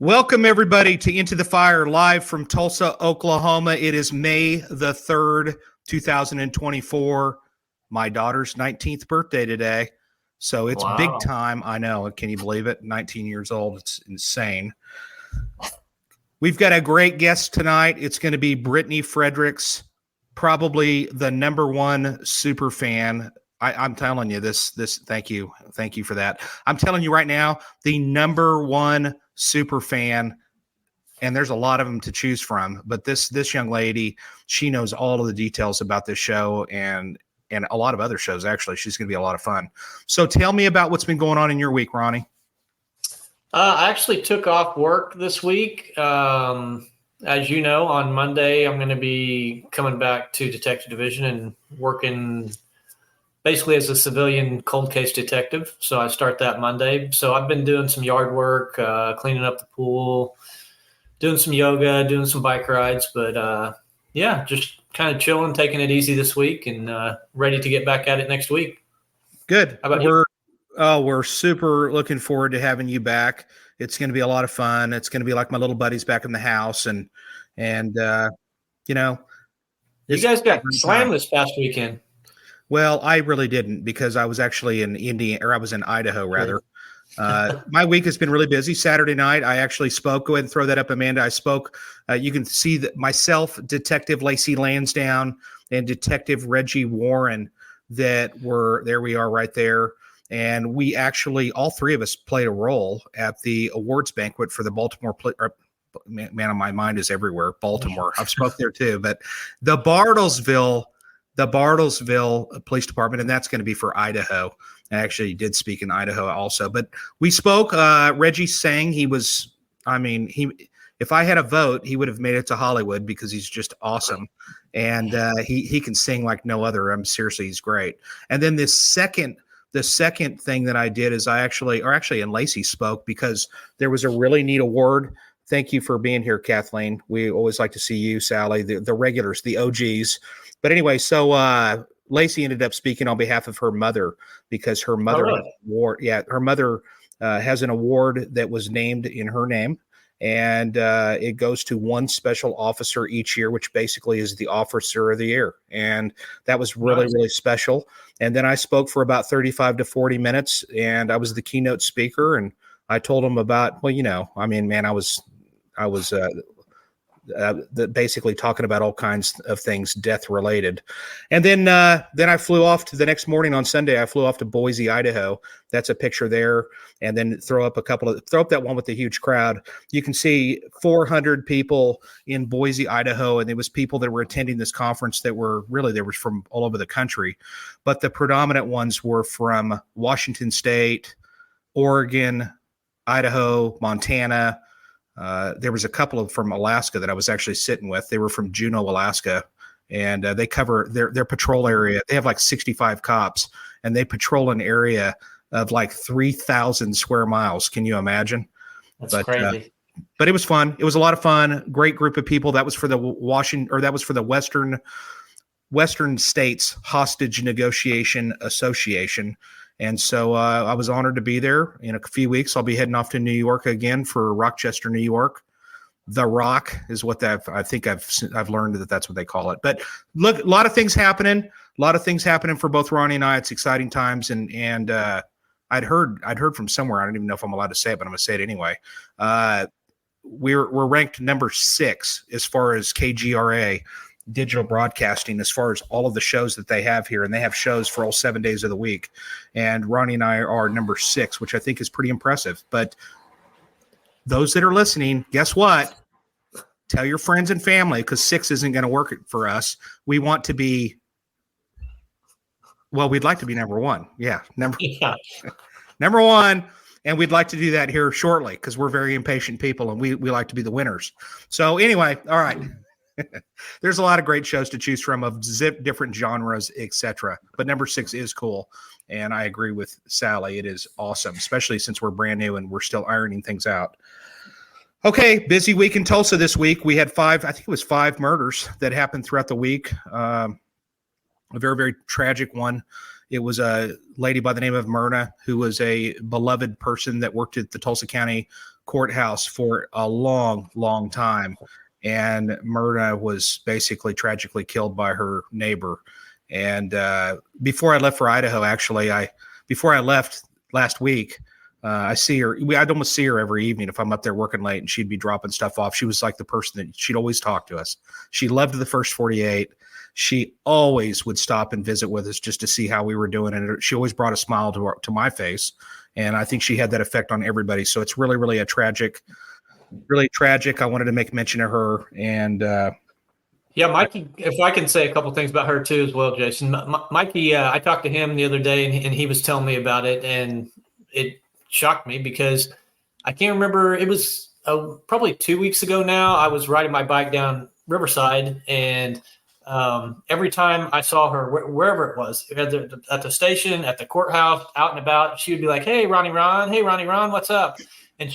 Welcome, everybody, to Into the Fire, live from Tulsa, Oklahoma. It is May the 3rd, 2024. My daughter's 19th birthday today, so it's big time. I know. Can you believe it? 19 years old. It's insane. We've got a great guest tonight. It's going to be Brittany Frederick's, probably the number one super fan. I'm telling you this. Thank you for that. I'm telling you right now, the number one super fan, and there's a lot of them to choose from. But this young lady, she knows all of the details about this show and a lot of other shows. Actually, she's going to be a lot of fun. So tell me about what's been going on in your week, Ronnie. I actually took off work this week. As you know, on Monday, I'm going to be coming back to Detective Division and working basically as a civilian cold case detective. So I start that Monday. So I've been doing some yard work, cleaning up the pool, doing some yoga, doing some bike rides. But yeah, just kind of chilling, taking it easy this week and ready to get back at it next week. Good. How about you? We're super looking forward to having you back. It's going to be a lot of fun. It's going to be like my little buddies back in the house. And you know. You guys got slammed this past weekend. Well, I really didn't because I was actually in Indiana, or I was in Idaho, rather. My week has been really busy. Saturday night, I actually spoke. Go ahead and throw that up, Amanda. I spoke. You can see that myself, Detective Lacey Lansdowne, and Detective Reggie Warren that were there. We are right there. And we actually, all three of us played a role at the awards banquet for the Baltimore man, my mind is everywhere. Baltimore. I've spoke there too. But the Bartlesville Police Department, and that's going to be for Idaho. I actually did speak in Idaho also, but we spoke. Reggie sang. If I had a vote, he would have made it to Hollywood because he's just awesome. And he can sing like no other. Seriously, he's great. And then the second thing that I did is and Lacey spoke because there was a really neat award. Thank you for being here, Kathleen. We always like to see you, Sally, the regulars, the OGs. But anyway, so Lacey ended up speaking on behalf of her mother because her mother has an award that was named in her name, and it goes to one special officer each year, which basically is the Officer of the Year. And that was really, really special. And then I spoke for about 35 to 40 minutes, and I was the keynote speaker, and I told them about, I was basically talking about all kinds of things death related. And then I flew off to the next morning on Sunday. I flew off to Boise, Idaho. That's a picture there. And then throw up that one with the huge crowd. You can see 400 people in Boise, Idaho. And there was people that were attending this conference that were from all over the country. But the predominant ones were from Washington State, Oregon, Idaho, Montana. There was a couple from Alaska that I was actually sitting with. They were from Juneau, Alaska, and they cover their patrol area. They have like 65 cops, and they patrol an area of like 3,000 square miles. Can you imagine? That's crazy. But it was fun. It was a lot of fun. Great group of people. That was for the Western States Hostage Negotiation Association. And so I was honored to be there. In a few weeks, I'll be heading off to New York again for Rochester, New York. The Rock is what I've learned that's what they call it. But look, a lot of things happening. A lot of things happening for both Ronnie and I. It's exciting times. And I'd heard from somewhere. I don't even know if I'm allowed to say it, but I'm going to say it anyway. We're ranked number 6 as far as KGRA Digital Broadcasting, as far as all of the shows that they have here, and they have shows for all 7 days of the week. And Ronnie and I are number 6, which I think is pretty impressive. But those that are listening, guess what? Tell your friends and family, because 6 isn't going to work for us. We want to be, we'd like to be number 1. Yeah, number 1. And we'd like to do that here shortly because we're very impatient people, and we like to be the winners. So anyway, all right. There's a lot of great shows to choose from of different genres, etc. But number 6 is cool. And I agree with Sally. It is awesome, especially since we're brand new and we're still ironing things out. Okay, busy week in Tulsa this week. We had 5 murders that happened throughout the week. A very, very tragic one. It was a lady by the name of Myrna, who was a beloved person that worked at the Tulsa County courthouse for a long, long time. And Myrna was basically tragically killed by her neighbor. And before I left for Idaho, actually, before I left last week, I see her. I'd almost see her every evening if I'm up there working late, and she'd be dropping stuff off. She was like the person that she'd always talk to us. She loved the first 48. She always would stop and visit with us just to see how we were doing. And she always brought a smile to my face. And I think she had that effect on everybody. So it's really, really really tragic. I wanted to make mention of her. And yeah, Mikey, if I can say a couple things about her too as well, Jason. Mikey, I talked to him the other day and he was telling me about it, and it shocked me because I can't remember. It was probably 2 weeks ago now. I was riding my bike down Riverside, and every time I saw her, wherever it was, at the station, at the courthouse, out and about, she would be like, "Hey, Ronnie Ron. Hey, Ronnie Ron, what's up?" And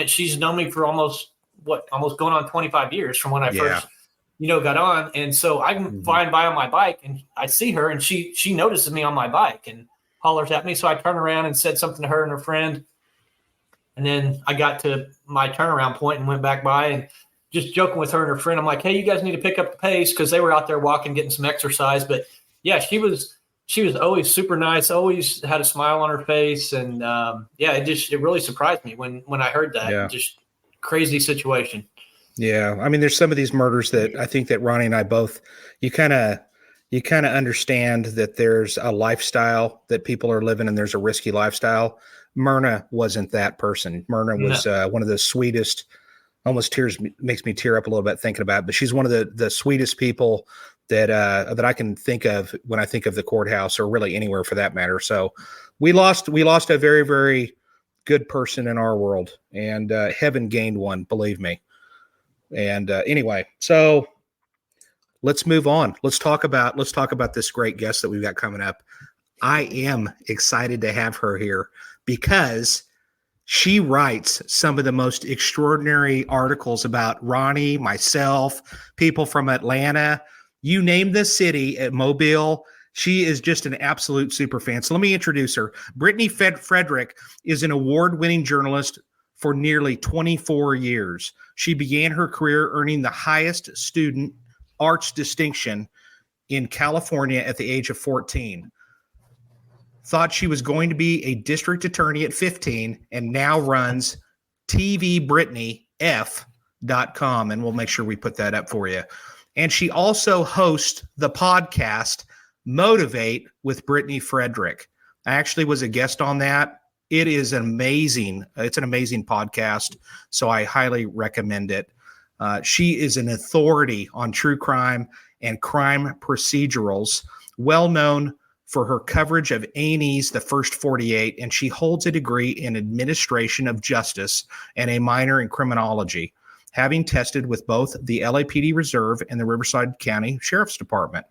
she's known me for almost going on 25 years from when I first, got on. And so I'm flying by on my bike and I see her, and she notices me on my bike and hollers at me. So I turn around and said something to her and her friend. And then I got to my turnaround point and went back by and just joking with her and her friend. I'm like, "Hey, you guys need to pick up the pace," because they were out there walking, getting some exercise. But yeah, she was always super nice, always had a smile on her face. And it really surprised me when I heard that. Yeah. Just crazy situation. Yeah. I mean, there's some of these murders that I think that Ronnie and I both, you kind of understand that there's a lifestyle that people are living, and there's a risky lifestyle. Myrna wasn't that person. Myrna was one of the sweetest, almost makes me tear up a little bit thinking about it, but she's one of the sweetest people that I can think of when I think of the courthouse, or really anywhere for that matter. So we lost a very, very good person in our world, and heaven gained one, believe me. And anyway, so let's move on. Let's talk about this great guest that we've got coming up. I am excited to have her here because she writes some of the most extraordinary articles about Ronnie, myself, people from Atlanta. You name the city at Mobile. She is just an absolute super fan. So let me introduce her. Brittany Frederick is an award-winning journalist for nearly 24 years. She began her career earning the highest student arts distinction in California at the age of 14. Thought she was going to be a district attorney at 15, and now runs tvbrittanyf.com, and we'll make sure we put that up for you. And she also hosts the podcast Motivate with Brittany Frederick. I actually was a guest on that. It is amazing. It's an amazing podcast, so I highly recommend it. She is an authority on true crime and crime procedurals, well known for her coverage of A&E's The First 48, and she holds a degree in administration of justice and a minor in criminology, having tested with both the LAPD Reserve and the Riverside County Sheriff's Department.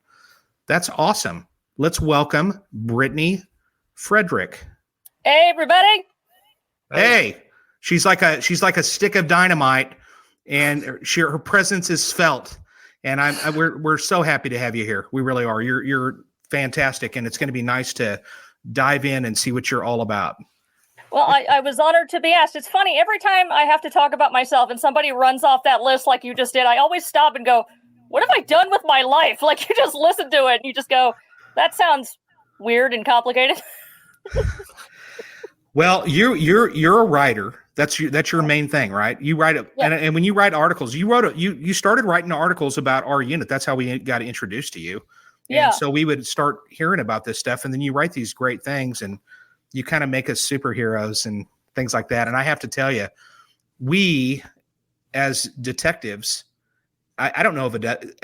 That's awesome. Let's welcome Brittany Frederick. Hey, everybody. Hey, she's like a stick of dynamite, and her presence is felt. And we're so happy to have you here. We really are. You're fantastic, and it's going to be nice to dive in and see what you're all about. Well, I was honored to be asked. It's funny, every time I have to talk about myself and somebody runs off that list like you just did, I always stop and go, what have I done with my life? Like, you just listen to it and you just go, that sounds weird and complicated. Well, you're a writer. That's your main thing, right? You write it, yeah. And when you write articles, you started writing articles about our unit. That's how we got introduced to you. Yeah. And so we would start hearing about this stuff, and then you write these great things, and you kind of make us superheroes and things like that. And I have to tell you, we as detectives, I don't know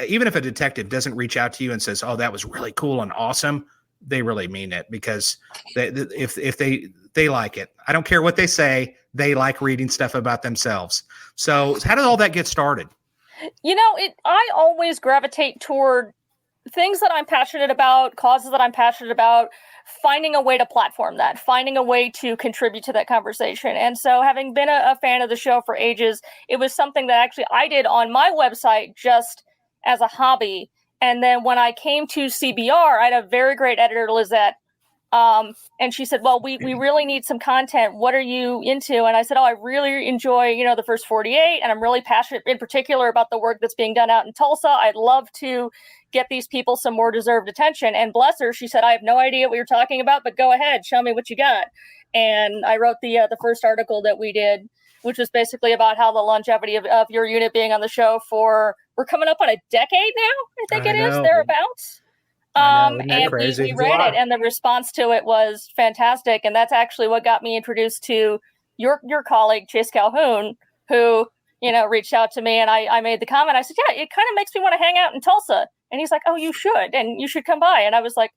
even if a detective doesn't reach out to you and says, "Oh, that was really cool and awesome," they really mean it, because if they like it. I don't care what they say. They like reading stuff about themselves. So how did all that get started? I always gravitate toward things that I'm passionate about, causes that I'm passionate about, finding a way to platform that, finding a way to contribute to that conversation. And so, having been a fan of the show for ages, it was something that actually I did on my website just as a hobby. And then when I came to CBR, I had a very great editor, Lizette, And she said, well, we really need some content. What are you into? And I said, oh, I really enjoy, the first 48. And I'm really passionate in particular about the work that's being done out in Tulsa. I'd love to get these people some more deserved attention. And bless her, she said, I have no idea what you're talking about, but go ahead, show me what you got. And I wrote the first article that we did, which was basically about how the longevity of your unit being on the show we're coming up on a decade now, I think it is, thereabouts. And we read it, and the response to it was fantastic. And that's actually what got me introduced to your colleague, Chase Calhoun, who, reached out to me, and I made the comment. I said, yeah, it kind of makes me want to hang out in Tulsa. And he's like, oh, you should, and you should come by. And I was like,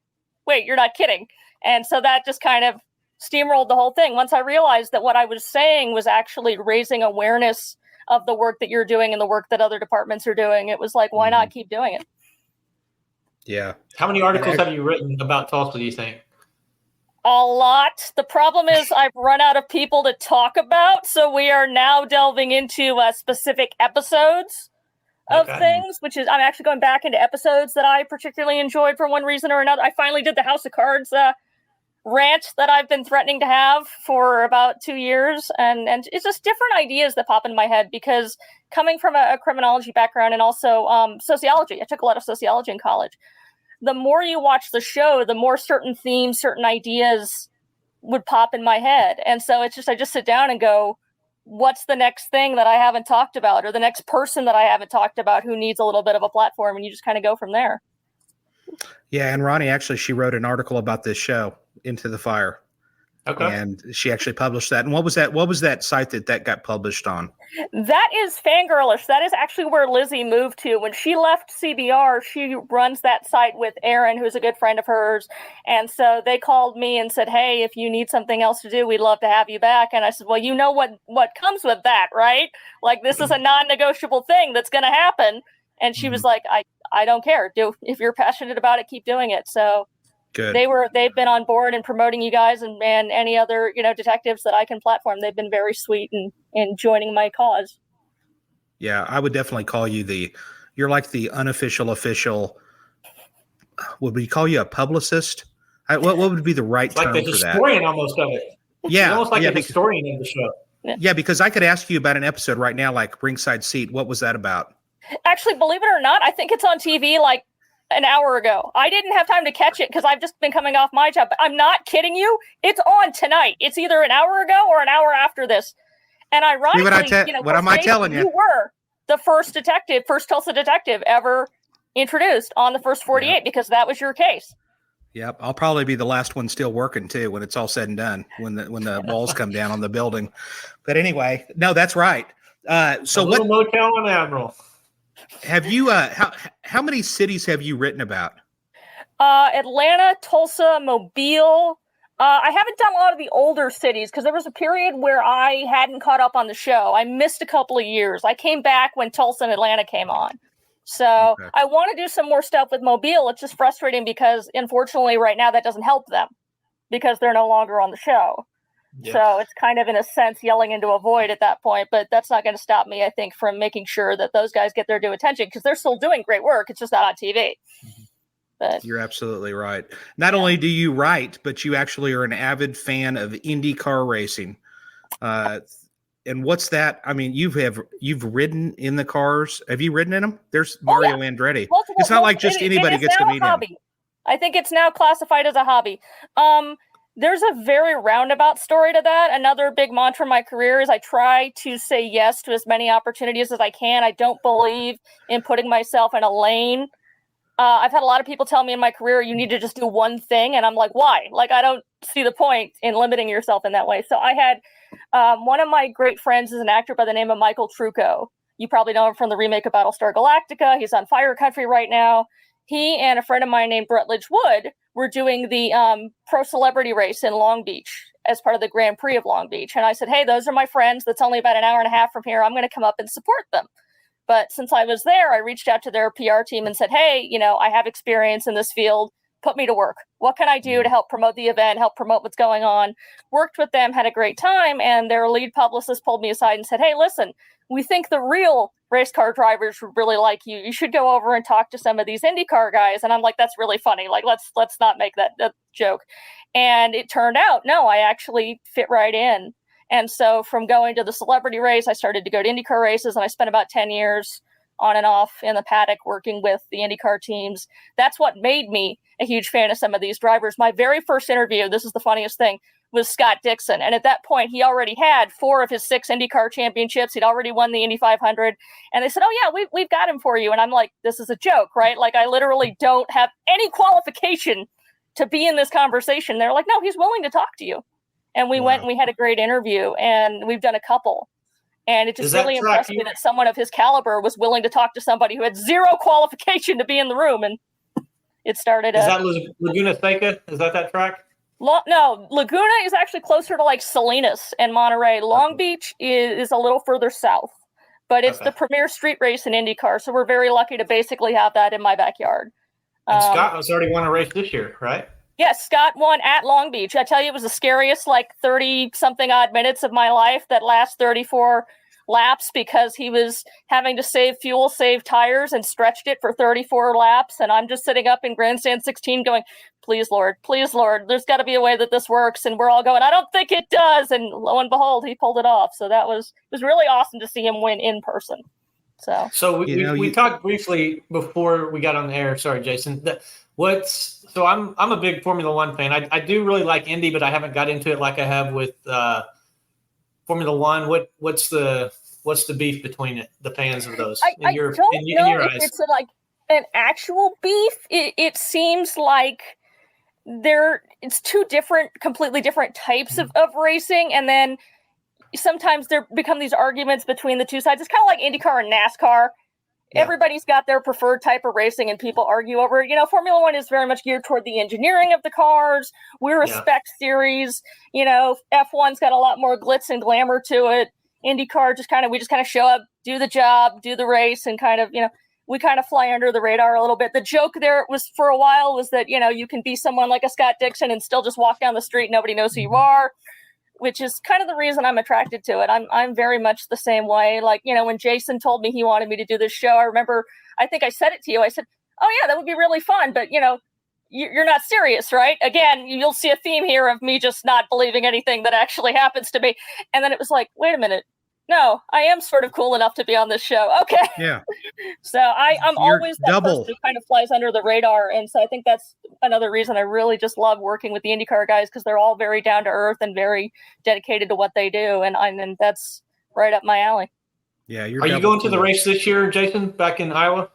wait, you're not kidding. And so that just kind of steamrolled the whole thing. Once I realized that what I was saying was actually raising awareness of the work that you're doing and the work that other departments are doing, it was like, why not keep doing it? Yeah. How many articles have you written about Tulsa, do you think? A lot. The problem is I've run out of people to talk about, so we are now delving into specific episodes of things, which is, I'm actually going back into episodes that I particularly enjoyed for one reason or another. I finally did the House of Cards rant that I've been threatening to have for about 2 years, and it's just different ideas that pop in my head, because coming from a criminology background and also sociology, I took a lot of sociology in college. The more you watch the show, the more certain themes, certain ideas would pop in my head. And so it's just, I just sit down and go, what's the next thing that I haven't talked about, or the next person that I haven't talked about who needs a little bit of a platform? And you just kind of go from there. Yeah. And Ronnie, actually, she wrote an article about this show, Into the Fire. Okay. And she actually published that. And what was that site that got published on? That is Fangirlish. That is actually where Lizzie moved to. When she left CBR, she runs that site with Aaron, who's a good friend of hers. And so they called me and said, hey, if you need something else to do, we'd love to have you back. And I said, well, you know what comes with that, right? Like, this is a non-negotiable thing that's going to happen. And she was like, I don't care. If you're passionate about it, keep doing it. So good. They've been on board and promoting you guys and any other, detectives that I can platform. They've been very sweet in joining my cause. Yeah, I would definitely call you you're like the unofficial official. Would we call you a publicist? What would be the right term for that? Like the historian almost of it. Yeah. Almost like a historian of the show. Yeah, because I could ask you about an episode right now, like Ringside Seat. What was that about? Actually, believe it or not, I think it's on TV like an hour ago. I didn't have time to catch it because I've just been coming off my job. But I'm not kidding you. It's on tonight. It's either an hour ago or an hour after this. And ironically, what am I telling you? You were the first Tulsa detective ever introduced on the first 48 because that was your case. Yep, I'll probably be the last one still working too when it's all said and done. When the walls come down on the building. But anyway, no, that's right. So what motel on Admiral? Have you how many cities have you written about? Atlanta, Tulsa, Mobile. I haven't done a lot of the older cities because there was a period where I hadn't caught up on the show. I missed a couple of years. I came back when Tulsa and Atlanta came on. So I want to do some more stuff with Mobile. It's just frustrating because unfortunately right now that doesn't help them because they're no longer on the show. Yeah. So it's kind of, in a sense, yelling into a void at that point. But that's not going to stop me, I think, from making sure that those guys get their due attention because they're still doing great work. It's just not on TV. But you're absolutely right. Not only do you write, but you actually are an avid fan of Indy car racing. And what's that? I mean, you've ridden in the cars. Have you ridden in them? There's Mario Andretti. It's not like just anybody gets to meet him. I think it's now classified as a hobby. There's a very roundabout story to that. Another big mantra in my career is I try to say yes to as many opportunities as I can. I don't believe in putting myself in a lane. I've had a lot of people tell me in my career, you need to just do one thing. And I'm like, why? Like, I don't see the point in limiting yourself in that way. So I had one of my great friends is an actor by the name of Michael Trucco. You probably know him from the remake of Battlestar Galactica. He's on Fire Country right now. He and a friend of mine named Rutledge Wood were doing the pro celebrity race in Long Beach as part of the Grand Prix of Long Beach. And I said, hey, those are my friends. That's only about an hour and a half from here. I'm going to come up and support them. But since I was there, I reached out to their PR team and said, hey, I have experience in this field. put me to work. What can I do to help promote the event, help promote what's going on? Worked with them, had a great time, and their lead publicist pulled me aside and said, hey, listen, we think the real race car drivers would really like you. You should go over and talk to some of these IndyCar guys. And I'm like, that's really funny. Like, let's not make that joke. And it turned out, no, I actually fit right in. And so from going to the celebrity race, I started to go to IndyCar races, and I spent about 10 years on and off in the paddock working with the IndyCar teams. That's what made me a huge fan of some of these drivers. My very first interview, this is the funniest thing, was Scott Dixon. And at that point, he already had 4 of his 6 IndyCar championships. He'd already won the Indy 500. And they said, oh, yeah, we've got him for you. And I'm like, this is a joke, right? Like, I literally don't have any qualification to be in this conversation. They're like, no, he's willing to talk to you. And we went and we had a great interview, and we've done a couple. And it just really impressed me that someone of his caliber was willing to talk to somebody who had 0 qualification to be in the room. And it started. Is that Laguna Seca? Is that track? No, Laguna is actually closer to like Salinas and Monterey. Long Beach is a little further south, but it's the premier street race in IndyCar. So we're very lucky to basically have that in my backyard. And Scott has already won a race this year, right? Yes, Scott won at Long Beach. I tell you, it was the scariest 30-something odd minutes of my life, that last 34 laps, because he was having to save fuel, save tires, and stretched it for 34 laps. And I'm just sitting up in grandstand 16 going, please, Lord, there's got to be a way that this works. And we're all going, I don't think it does. And lo and behold, he pulled it off. So it was really awesome to see him win in person. So we talked briefly before we got on the air. Sorry, Jason. So I'm a big Formula One fan. I do really like Indy, but I haven't got into it like I have with Formula One. What's the beef between the fans of those? I don't know if it's like an actual beef. It seems like it's 2 completely different types of racing, and then sometimes there become these arguments between the 2 sides. It's kind of like IndyCar and NASCAR. Yeah. Everybody's got their preferred type of racing, and people argue over it. Formula One is very much geared toward the engineering of the cars. We're a spec series. F1's got a lot more glitz and glamour to it. IndyCar we just kind of show up, do the job, do the race, and we kind of fly under the radar a little bit. The joke there was for a while was that, you can be someone like a Scott Dixon and still just walk down the street. Nobody knows who you are, which is kind of the reason I'm attracted to it. I'm very much the same way. Like, when Jason told me he wanted me to do this show, I remember, I think I said it to you. I said, oh yeah, that would be really fun. But, you're not serious, right? Again, you'll see a theme here of me just not believing anything that actually happens to me. And then it was like, wait a minute. No, I am sort of cool enough to be on this show. Okay. Yeah. So I'm always that person who kind of flies under the radar. And so I think that's another reason I really just love working with the IndyCar guys, because they're all very down to earth and very dedicated to what they do. And that's right up my alley. Yeah. Are you going to the race this year, Jason, back in Iowa?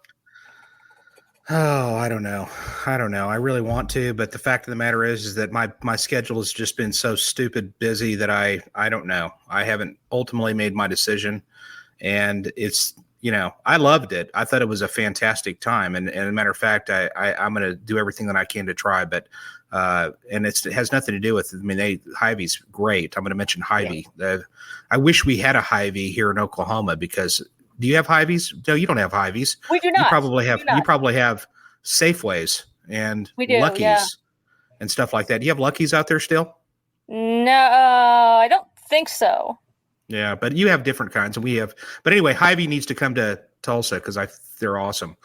Oh, I don't know. I really want to, but the fact of the matter is that my schedule has just been so stupid busy that I don't know. I haven't ultimately made my decision, and it's, I loved it. I thought it was a fantastic time. And as a matter of fact, I'm going to do everything that I can to try, but, and it has nothing to do with, Hy-Vee's great. I'm going to mention Hy-Vee. Yeah. I wish we had a Hy-Vee here in Oklahoma, because do you have Hy-Vees? No, you don't have Hy-Vees. We do not. You probably have Safeways and Luckies and stuff like that. Do you have Luckies out there still? No, I don't think so. Yeah, but you have different kinds, and we have. But anyway, Hy-Vee needs to come to Tulsa, because they're awesome.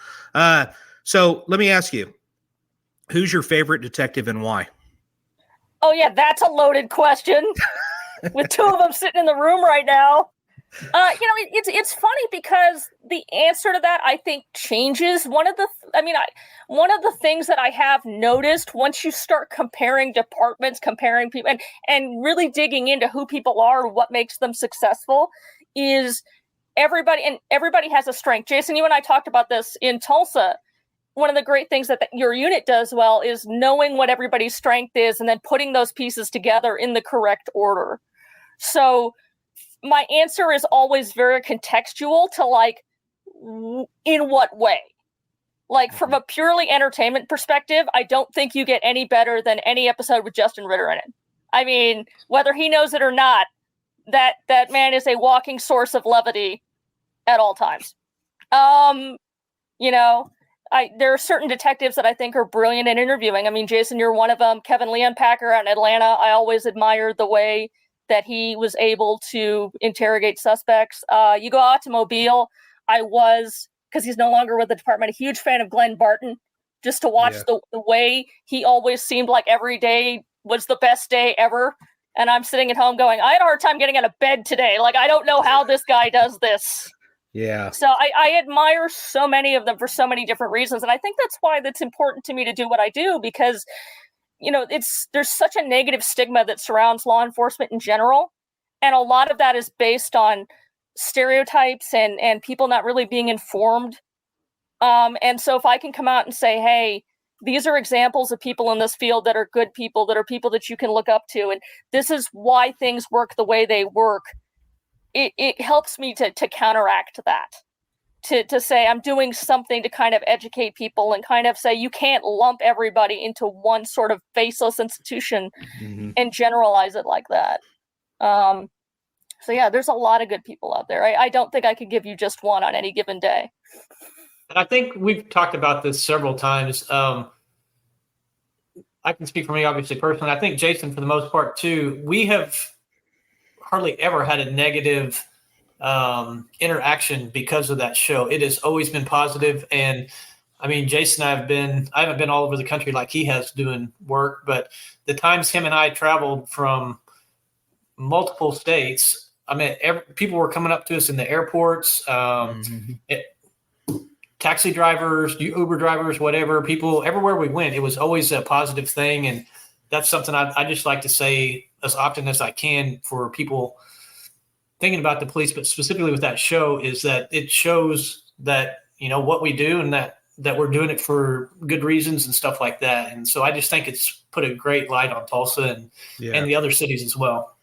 So let me ask you, who's your favorite detective and why? Oh yeah, that's a loaded question. With 2 of them sitting in the room right now. It's funny, because the answer to that, I think, changes. One of the things that I have noticed, once you start comparing departments, comparing people, and really digging into who people are, what makes them successful, is everybody has a strength. Jason, you and I talked about this in Tulsa. One of the great things that your unit does well is knowing what everybody's strength is, and then putting those pieces together in the correct order. So my answer is always very contextual to in what way? From a purely entertainment perspective, I don't think you get any better than any episode with Justin Ritter in it. I mean, whether he knows it or not, that man is a walking source of levity at all times. there are certain detectives that I think are brilliant in interviewing. I mean, Jason, you're one of them. Kevin Leonpacker out in Atlanta, I always admired the way that he was able to interrogate suspects. You go out to Mobile, I was, because he's no longer with the department, a huge fan of Glenn Barton, just to watch the way he always seemed like every day was the best day ever. And I'm sitting at home going, I had a hard time getting out of bed today. Like, I don't know how this guy does this. Yeah. So I admire so many of them for so many different reasons. And I think that's why that's important to me to do what I do, because, you know, there's such a negative stigma that surrounds law enforcement in general. And a lot of that is based on stereotypes and people not really being informed. And so if I can come out and say, hey, these are examples of people in this field that are good people, that are people that you can look up to, and this is why things work the way they work, it helps me to counteract that, to say I'm doing something to kind of educate people and kind of say you can't lump everybody into one sort of faceless institution and generalize it like that. So yeah, there's a lot of good people out there. I don't think I could give you just one on any given day. And I think we've talked about this several times. I can speak for me, obviously, personally. I think Jason, for the most part, too, we have hardly ever had a negative interaction because of that show. It has always been positive. And I mean, Jason and I haven't been all over the country like he has doing work, but the times him and I traveled from multiple states, I mean, people were coming up to us in the airports, taxi drivers, Uber drivers, whatever, people, everywhere we went, it was always a positive thing. And that's something I just like to say as often as I can for people thinking about the police, but specifically with that show, is that it shows that, you know, what we do and that we're doing it for good reasons and stuff like that. And so I just think it's put a great light on Tulsa and the other cities as well.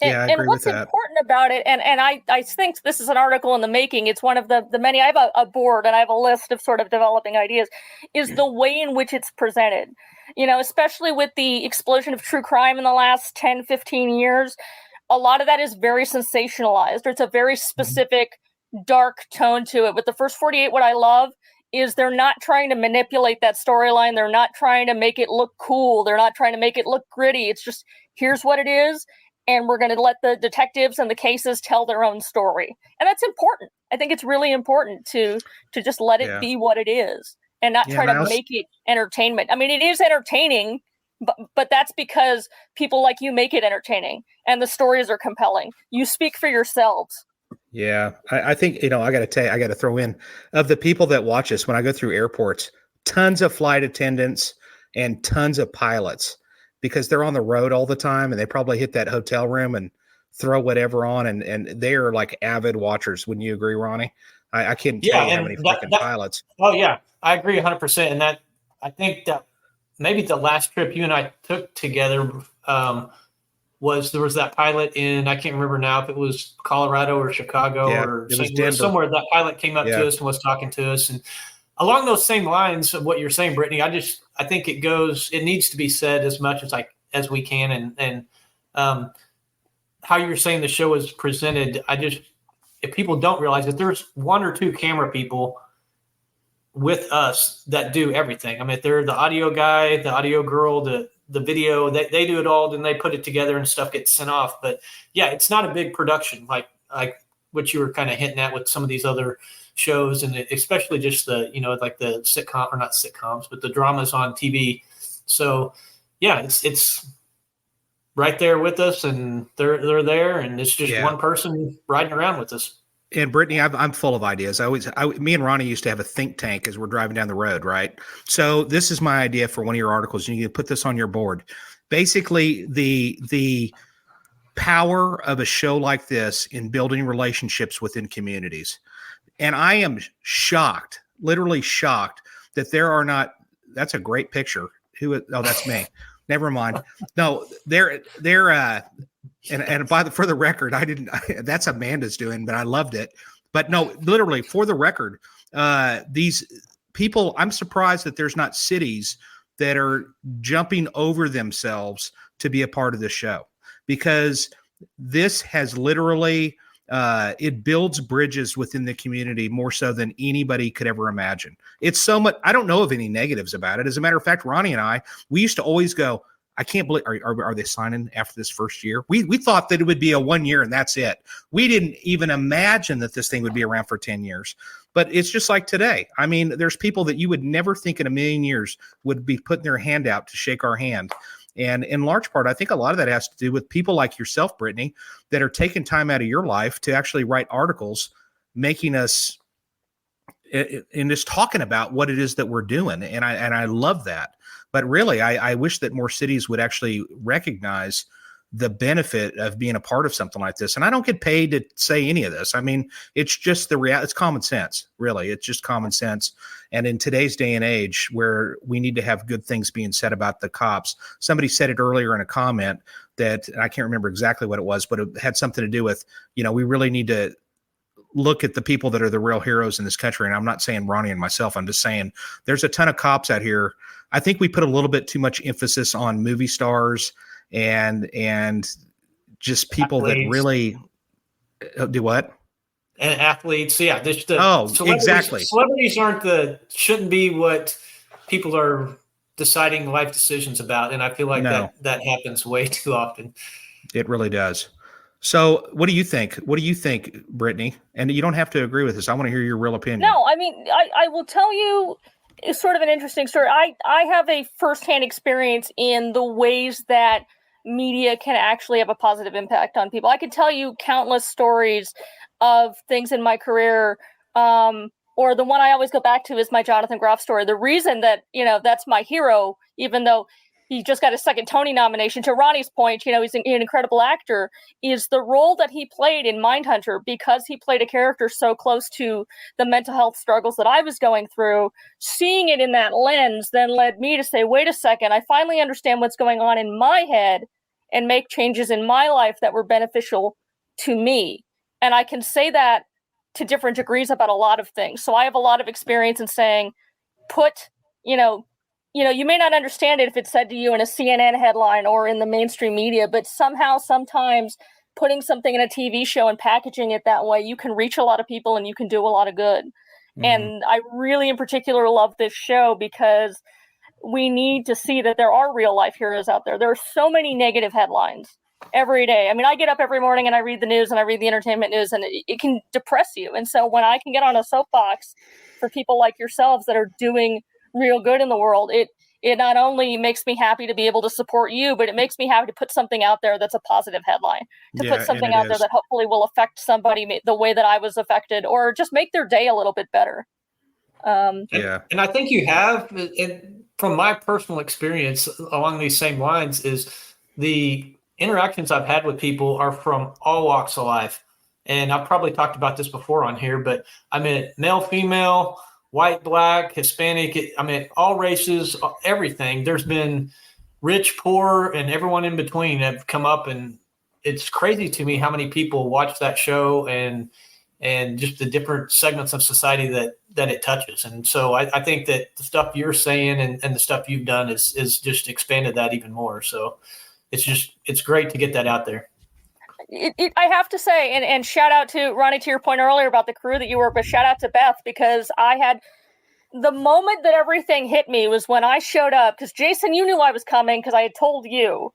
Yeah, I agree with that. And what's important about it, and I think this is an article in the making, it's one of the many, I have a board and I have a list of sort of developing ideas, is the way in which it's presented. You know, especially with the explosion of true crime in the last 10, 15 years, a lot of that is very sensationalized, or it's a very specific dark tone to it. With the first 48, what I love is they're not trying to manipulate that storyline. They're not trying to make it look cool. They're not trying to make it look gritty. It's just, here's what it is. And we're going to let the detectives and the cases tell their own story. And that's important. I think it's really important to just let it be what it is and not try to make it entertainment. I mean, it is entertaining, but that's because people like you make it entertaining and the stories are compelling. You speak for yourselves. Yeah, I think, you know, I got to tell you, I got to throw in, of the people that watch us when I go through airports, tons of flight attendants and tons of pilots, because they're on the road all the time and they probably hit that hotel room and throw whatever on. And they're like avid watchers. Wouldn't you agree, Ronnie? I can't tell you how many freaking pilots. Oh yeah, I agree 100%. And that, I think that maybe the last trip you and I took together there was that pilot in, I can't remember now if it was Colorado or Chicago or somewhere. That pilot came up to us and was talking to us. And along those same lines of what you're saying, Brittany, I think it needs to be said as much as we can. And how you're saying the show is presented, if people don't realize that there's one or two camera people with us that do everything. I mean, if they're the audio guy, the audio girl, the video, they do it all, then they put it together and stuff gets sent off. But yeah, it's not a big production like what you were kind of hinting at with some of these other shows, and especially just the, you know, like the sitcom, or not sitcoms, but the dramas on TV. So yeah, it's right there with us, and they're there, and it's just one person riding around with us. And Brittany, I'm full of ideas. Me and Ronnie used to have a think tank as we're driving down the road, right? So this is my idea for one of your articles. You can put this on your board. Basically, the power of a show like this in building relationships within communities. And I am shocked, literally shocked, that there are not. That's a great picture. Oh, that's me. Never mind. No, they're and for the record, that's Amanda's doing, but I loved it. But no, literally, for the record, these people, I'm surprised that there's not cities that are jumping over themselves to be a part of this show, because this has literally it builds bridges within the community more so than anybody could ever imagine. It's so much. I don't know of any negatives about it. As a matter of fact, Ronnie and I, we used to always go, I can't believe, are they signing after this first year? We thought that it would be a 1 year and that's it. We didn't even imagine that this thing would be around for 10 years. But it's just like today. I mean, there's people that you would never think in a million years would be putting their hand out to shake our hand. And in large part, I think a lot of that has to do with people like yourself, Brittany, that are taking time out of your life to actually write articles, making us and just talking about what it is that we're doing. And I love that. But really, I wish that more cities would actually recognize the benefit of being a part of something like this. And I don't get paid to say any of this. I mean, it's just the reality. It's common sense, really. It's just common sense. And in today's day and age where we need to have good things being said about the cops, somebody said it earlier in a comment that I can't remember exactly what it was, but it had something to do with, we really need to look at the people that are the real heroes in this country. And I'm not saying Ronnie and myself, I'm just saying there's a ton of cops out here. I think we put a little bit too much emphasis on movie stars and just people athletes. That really do what? And athletes. Yeah. Exactly. Celebrities shouldn't be what people are deciding life decisions about. And I feel like that happens way too often. It really does. So what do you think? What do you think, Brittany? And you don't have to agree with this. I want to hear your real opinion. No, I mean, I will tell you, it's sort of an interesting story. I have a firsthand experience in the ways that media can actually have a positive impact on people. I could tell you countless stories of things in my career, or the one I always go back to is my Jonathan Groff story. The reason that, that's my hero, even though he just got his second Tony nomination, to Ronnie's point, he's an incredible actor, is the role that he played in Mindhunter, because he played a character so close to the mental health struggles that I was going through. Seeing it in that lens then led me to say, wait a second, I finally understand what's going on in my head and make changes in my life that were beneficial to me. And I can say that to different degrees about a lot of things. So I have a lot of experience in saying, you may not understand it if it's said to you in a CNN headline or in the mainstream media, but somehow, sometimes putting something in a TV show and packaging it that way, you can reach a lot of people and you can do a lot of good. Mm-hmm. And I really, in particular, love this show because we need to see that there are real life heroes out there. There are so many negative headlines every day. I mean, I get up every morning and I read the news and I read the entertainment news, and it can depress you. And so when I can get on a soapbox for people like yourselves that are doing real good in the world, it not only makes me happy to be able to support you, but it makes me happy to put something out there that's a positive headline, to put something out there that hopefully will affect somebody the way that I was affected, or just make their day a little bit better. And I think you have, from my personal experience along these same lines, is the interactions I've had with people are from all walks of life. And I've probably talked about this before on here, but I mean, male, female, white, black, Hispanic, all races, everything. There's been rich, poor, and everyone in between have come up, and it's crazy to me how many people watch that show and just the different segments of society that it touches. And so I think that the stuff you're saying and the stuff you've done is just expanded that even more. So it's great to get that out there. I have to say, and shout out to Ronnie, to your point earlier about the crew that you work with, shout out to Beth, because I had the moment that everything hit me was when I showed up, because Jason, you knew I was coming because I had told you,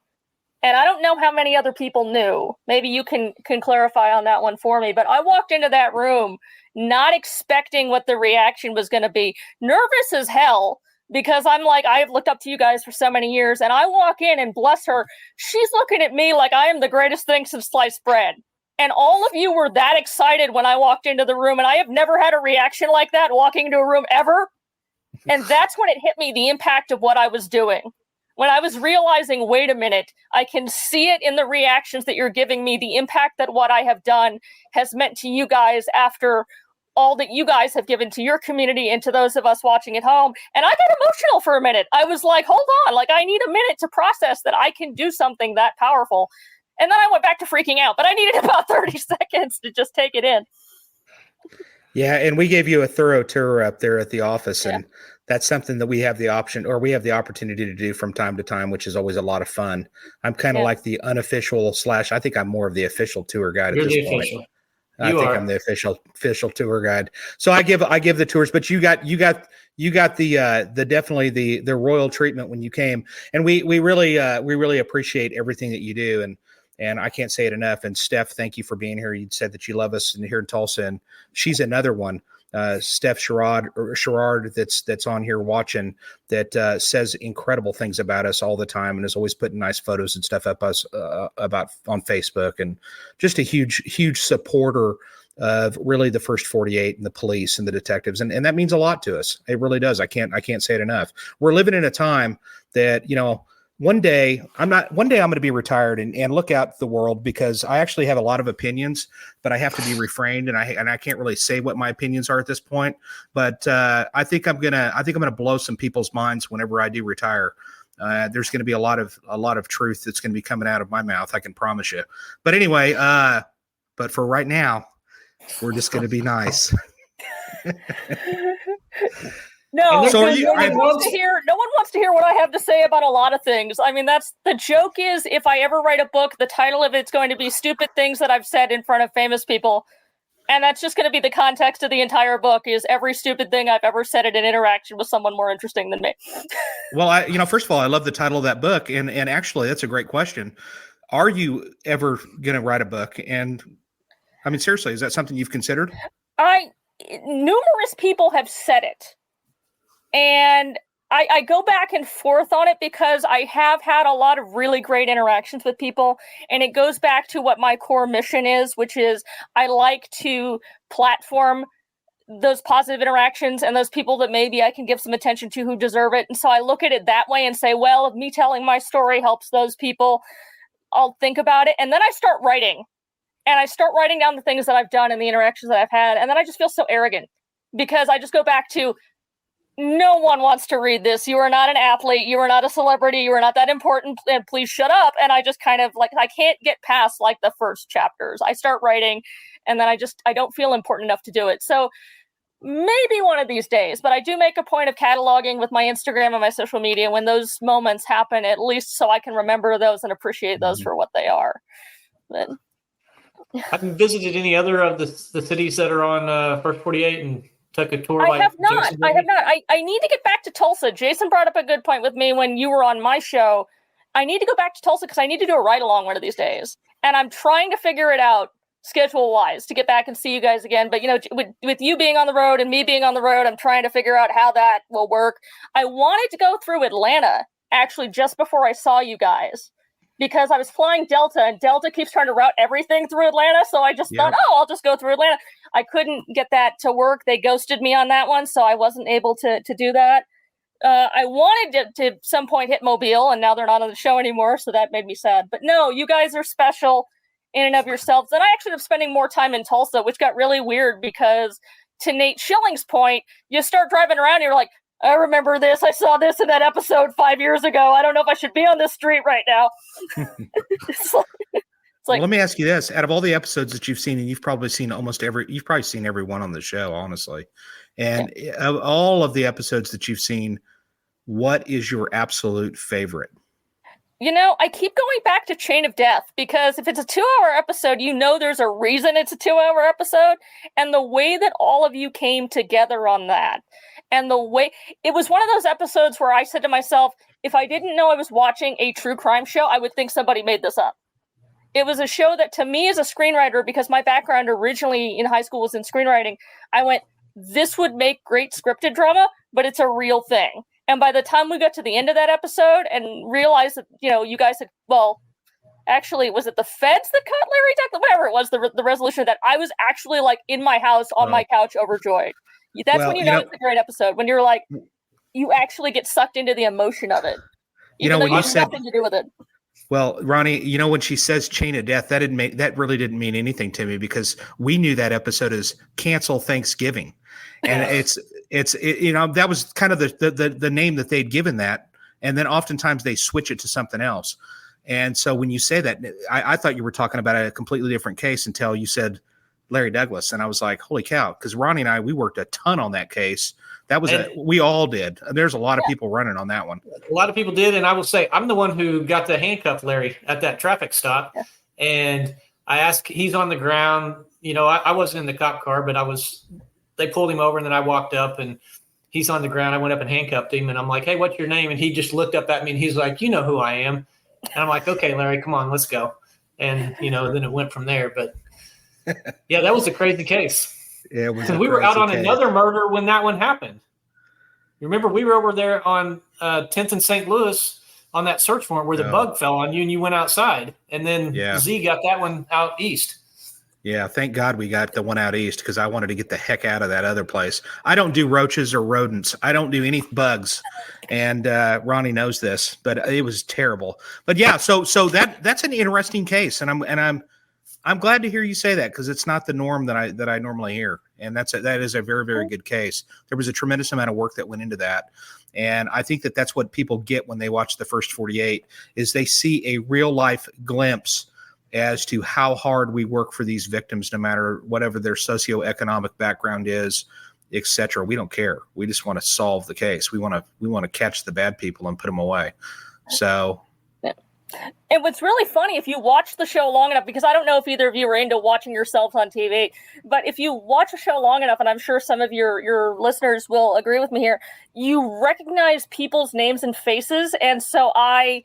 and I don't know how many other people knew. Maybe you can clarify on that one for me, but I walked into that room not expecting what the reaction was going to be, nervous as hell, because I'm like, I have looked up to you guys for so many years, and I walk in and bless her, she's looking at me like I am the greatest thing since sliced bread. And all of you were that excited when I walked into the room, and I have never had a reaction like that walking into a room ever. And that's when it hit me, the impact of what I was doing. When I was realizing, wait a minute, I can see it in the reactions that you're giving me, the impact that what I have done has meant to you guys after all that you guys have given to your community and to those of us watching at home. And I got emotional for a minute. I was like, hold on, like I need a minute to process that I can do something that powerful. And then I went back to freaking out, but I needed about 30 seconds to just take it in. Yeah, and we gave you a thorough tour up there at the office, and that's something that we have the option, or we have the opportunity to do from time to time, which is always a lot of fun. I'm kind of like the unofficial / I think I'm more of the official tour guide at this point. I think I'm the official tour guide. So I give the tours, but you got the definitely the royal treatment when you came, and we really appreciate everything that you do, and I can't say it enough. And Steph, thank you for being here. You said that you love us here in Tulsa, and she's another one. Steph Sherrard that's on here watching that says incredible things about us all the time and is always putting nice photos and stuff up us about on Facebook, and just a huge supporter of really the First 48 and the police and the detectives, and that means a lot to us. It really does. I can't say it enough. We're living in a time that one day I'm going to be retired and look out the world, because I actually have a lot of opinions, but I have to be refrained, and I can't really say what my opinions are at this point. But I think I'm gonna blow some people's minds whenever I do retire. There's going to be a lot of truth that's going to be coming out of my mouth. I can promise you. But anyway, but for right now, we're just going to be nice. No, so no one wants to hear what I have to say about a lot of things. I mean, that's the joke is, if I ever write a book, the title of it's going to be Stupid Things That I've Said in Front of Famous People. And that's just going to be the context of the entire book, is every stupid thing I've ever said in an interaction with someone more interesting than me. Well, first of all, I love the title of that book. And actually, that's a great question. Are you ever going to write a book? And I mean, seriously, is that something you've considered? Numerous people have said it. And I go back and forth on it, because I have had a lot of really great interactions with people. And it goes back to what my core mission is, which is I like to platform those positive interactions and those people that maybe I can give some attention to who deserve it. And so I look at it that way and say, well, if me telling my story helps those people, I'll think about it. And then I start writing. And I start writing down the things that I've done and the interactions that I've had. And then I just feel so arrogant, because I just go back to, no one wants to read this. You are not an athlete. You are not a celebrity. You are not that important. And please shut up. And I just kind of I can't get past the first chapters. I start writing, and then I don't feel important enough to do it. So maybe one of these days, but I do make a point of cataloging with my Instagram and my social media when those moments happen, at least so I can remember those and appreciate those for what they are. But have you visited any other of the cities that are on First 48 and took a tour? I have not. I need to get back to Tulsa. Jason brought up a good point with me when you were on my show. I need to go back to Tulsa because I need to do a ride along one of these days. And I'm trying to figure it out schedule wise to get back and see you guys again. But, with you being on the road and me being on the road, I'm trying to figure out how that will work. I wanted to go through Atlanta actually just before I saw you guys, because I was flying Delta, and Delta keeps trying to route everything through Atlanta. So I just thought, I'll just go through Atlanta. I couldn't get that to work. They ghosted me on that one, so I wasn't able to do that. I wanted to at some point hit Mobile, and now they're not on the show anymore, so that made me sad. But no, you guys are special in and of yourselves. And I actually ended up spending more time in Tulsa, which got really weird, because to Nate Schilling's point, you start driving around and you're like, I remember this. I saw this in that episode 5 years ago. I don't know if I should be on this street right now. It's like, let me ask you this. Out of all the episodes that you've seen, and you've probably seen every one on the show, honestly. And of all of the episodes that you've seen, what is your absolute favorite? I keep going back to Chain of Death, because if it's a 2-hour episode, there's a reason it's a 2-hour episode. And the way that all of you came together on that, and the way it was one of those episodes where I said to myself, if I didn't know I was watching a true crime show, I would think somebody made this up. It was a show that, to me as a screenwriter, because my background originally in high school was in screenwriting, I went, this would make great scripted drama, but it's a real thing. And by the time we got to the end of that episode and realized that, you guys had, actually, was it the feds that caught Larry Douglas? Whatever it was, the resolution of that, I was actually in my house on my couch overjoyed. That's when it's a great episode, when you're like, you actually get sucked into the emotion of it. Even though when you said nothing to do with it. Well, Ronnie, when she says Chain of Death, that really didn't mean anything to me, because we knew that episode as Cancel Thanksgiving. And that was kind of the name that they'd given that. And then oftentimes they switch it to something else. And so when you say that, I thought you were talking about a completely different case until you said Larry Douglas. And I was like, holy cow. Because Ronnie and I, we worked a ton on that case. We all did. There's a lot of people running on that one. A lot of people did. And I will say, I'm the one who got to handcuff Larry at that traffic stop. Yeah. And I asked, he's on the ground, I wasn't in the cop car, but they pulled him over, and then I walked up, and he's on the ground. I went up and handcuffed him, and I'm like, hey, what's your name? And he just looked up at me, and he's like, you know who I am. And I'm like, okay, Larry, come on, let's go. And, then it went from there. But, yeah, that was a crazy case. Yeah, it was. We were out on another murder when that one happened. You remember we were over there on 10th and St. Louis on that search warrant where the bug fell on you and you went outside. And then Z got that one out east. Yeah, thank God we got the one out east because I wanted to get the heck out of that other place. I don't do roaches or rodents. I don't do any bugs. And Ronnie knows this, but it was terrible. But yeah, so that's an interesting case, and I'm glad to hear you say that because it's not the norm that I normally hear, and that is a very, very good case. There was a tremendous amount of work that went into that, and I think that's what people get when they watch the first 48 is they see a real life glimpse as to how hard we work for these victims, no matter whatever their socioeconomic background is, etc. We don't care. We just want to solve the case. We want to catch the bad people and put them away. So. And what's really funny, if you watch the show long enough, because I don't know if either of you are into watching yourselves on TV, but if you watch a show long enough, and I'm sure some of your listeners will agree with me here, you recognize people's names and faces. And so I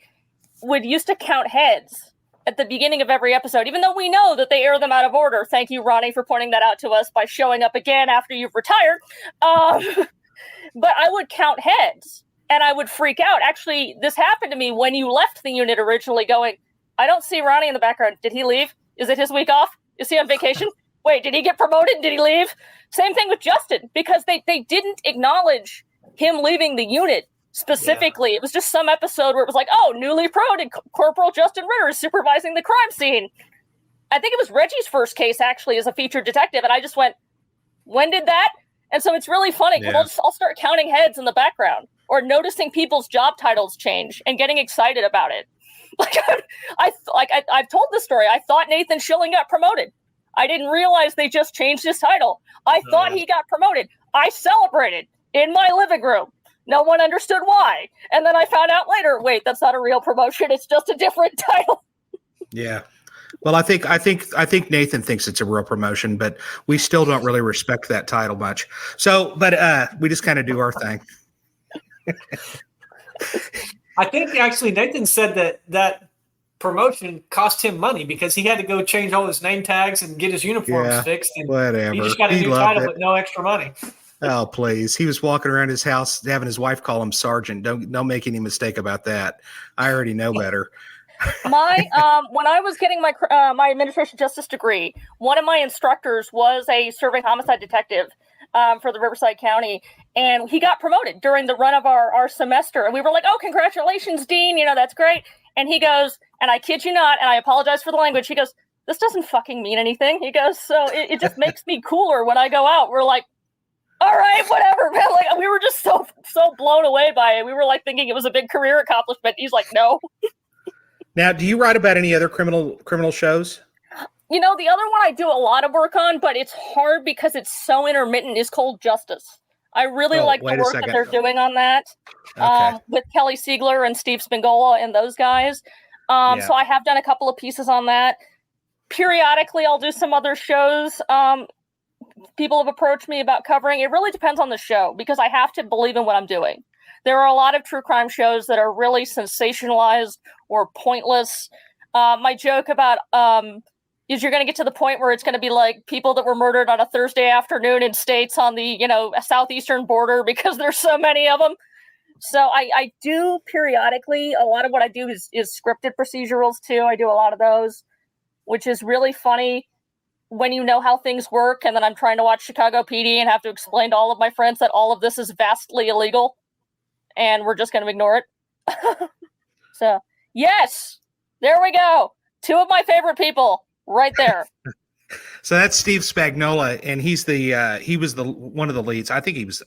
would used to count heads at the beginning of every episode, even though we know that they air them out of order. Thank you, Ronnie, for pointing that out to us by showing up again after you've retired. But I would count heads. And I would freak out. Actually, this happened to me when you left the unit originally going, I don't see Ronnie in the background. Did he leave? Is it his week off? Is he on vacation? Wait, did he get promoted? Did he leave? Same thing with Justin, because they didn't acknowledge him leaving the unit specifically. Yeah. It was just some episode where it was like, oh, newly promoted Corporal Justin Ritter is supervising the crime scene. I think it was Reggie's first case, actually, as a featured detective. And I just went, when did that? And so it's really funny because I'll start counting heads in the background. Or noticing people's job titles change and getting excited about it. I've told this story. I thought Nathan Schilling got promoted. I didn't realize they just changed his title. I thought he got promoted. I celebrated in my living room. No one understood why. And then I found out later, wait, that's not a real promotion. It's just a different title. Yeah. Well, I think Nathan thinks it's a real promotion, but we still don't really respect that title much. So, but we just kind of do our thing. I think actually Nathan said that promotion cost him money because he had to go change all his name tags and get his uniforms fixed. And whatever. He just got a new title with no extra money. Oh, please. He was walking around his house having his wife call him Sergeant. Don't make any mistake about that. I already know better. When I was getting my administration justice degree, one of my instructors was a serving homicide detective for the Riverside County. And he got promoted during the run of our semester. And we were like, oh, congratulations, Dean. That's great. And he goes, and I kid you not, and I apologize for the language. He goes, this doesn't fucking mean anything. He goes, so it just makes me cooler when I go out. We're like, all right, whatever, man. Like, we were just so blown away by it. We were like thinking it was a big career accomplishment. He's like, no. Now, do you write about any other criminal shows? The other one I do a lot of work on, but it's hard because it's so intermittent, is Cold Justice. I really like the work that they're doing on that with Kelly Siegler and Steve Spingola and those guys. So I have done a couple of pieces on that. Periodically, I'll do some other shows. People have approached me about covering. It really depends on the show because I have to believe in what I'm doing. There are a lot of true crime shows that are really sensationalized or pointless. My joke about is you're going to get to the point where it's going to be like people that were murdered on a Thursday afternoon in states on the, southeastern border because there's so many of them. So I do periodically, a lot of what I do is scripted procedurals too. I do a lot of those, which is really funny when you know how things work. And then I'm trying to watch Chicago PD and have to explain to all of my friends that all of this is vastly illegal and we're just going to ignore it. So yes, there we go. Two of my favorite people. Right there. So that's Steve Spagnola, and he was one of the leads. I think he was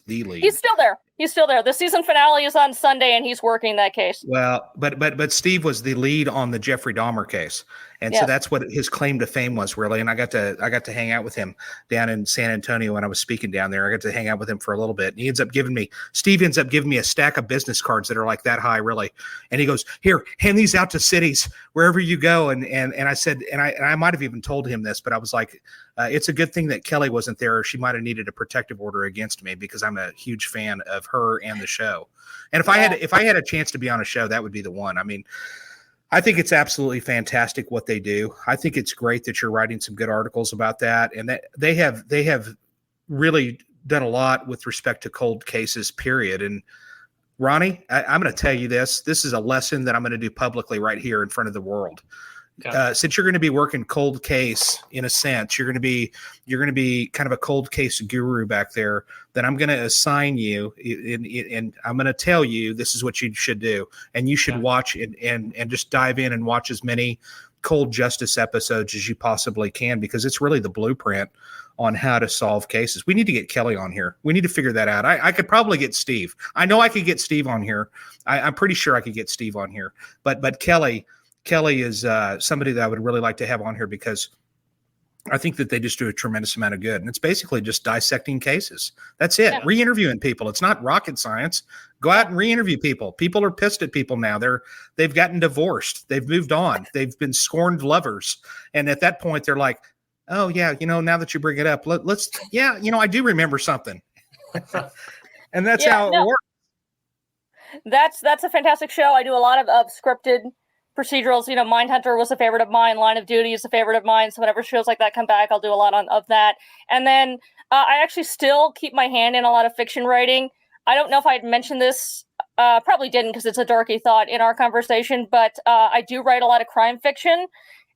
the lead. He's still there. He's still there. The season finale is on Sunday, and he's working that case. Well, but Steve was the lead on the Jeffrey Dahmer case, and so that's what his claim to fame was, really. And I got to hang out with him down in San Antonio when I was speaking down there. I got to hang out with him for a little bit. And Steve ends up giving me a stack of business cards that are like that high, really. And he goes, "Here, hand these out to cities wherever you go." And I said, and I might have even told him this, but I was like, it's a good thing that Kelly wasn't there, or she might have needed a protective order against me, because I'm a huge fan of her and the show. And if I had a chance to be on a show, that would be the one. I mean, I think it's absolutely fantastic what they do. I think it's great that you're writing some good articles about that, and that they have really done a lot with respect to cold cases, period. And Ronnie, I'm going to tell you this. This is a lesson that I'm going to do publicly right here in front of the world. Okay. Since you're going to be working cold case, in a sense, you're going to be kind of a cold case guru back there. Then I'm going to assign you, and I'm going to tell you this is what you should do, and you should watch and just dive in and watch as many cold justice episodes as you possibly can, because it's really the blueprint on how to solve cases. We need to get Kelly on here. We need to figure that out. I could probably get Steve. I know I could get Steve on here. I'm pretty sure I could get Steve on here, but Kelly is somebody that I would really like to have on here, because I think that they just do a tremendous amount of good. And it's basically just dissecting cases. That's it. Yeah. Re-interviewing people. It's not rocket science. Go out and re-interview people. People are pissed at people now. They've gotten divorced. They've moved on. They've been scorned lovers. And at that point, they're like, oh, yeah, now that you bring it up, let's I do remember something. And that's how it works. That's a fantastic show. I do a lot of scripted procedurals. Mindhunter was a favorite of mine. Line of Duty is a favorite of mine. So whenever shows like that come back, I'll do a lot of that. And then I actually still keep my hand in a lot of fiction writing. I don't know if I'd mentioned this. Probably didn't, because it's a dorky thought in our conversation. But I do write a lot of crime fiction.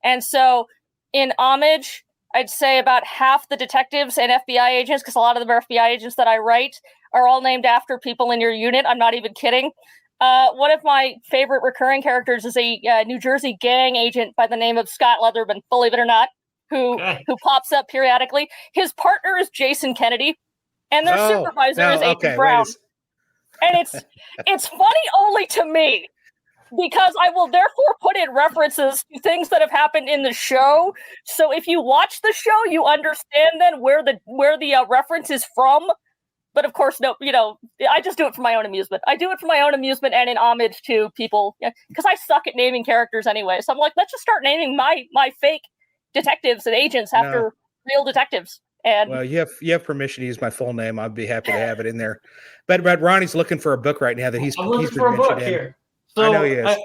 And so in Homage, I'd say about half the detectives and FBI agents, because a lot of them are FBI agents that I write, are all named after people in your unit. I'm not even kidding. One of my favorite recurring characters is a New Jersey gang agent by the name of Scott Leatherman, believe it or not, who pops up periodically. His partner is Jason Kennedy, and their supervisor is Agent Brown. And it's funny only to me, because I will therefore put in references to things that have happened in the show. So if you watch the show, you understand then where the reference is from. But of course, no, I just do it for my own amusement. I do it for my own amusement and in homage to people, because I suck at naming characters anyway. So I'm like, let's just start naming my fake detectives and agents after real detectives. And well, you have permission to use my full name. I'd be happy to have it in there. But Ronnie's looking for a book right now that he's looking for a book here. So I know he is.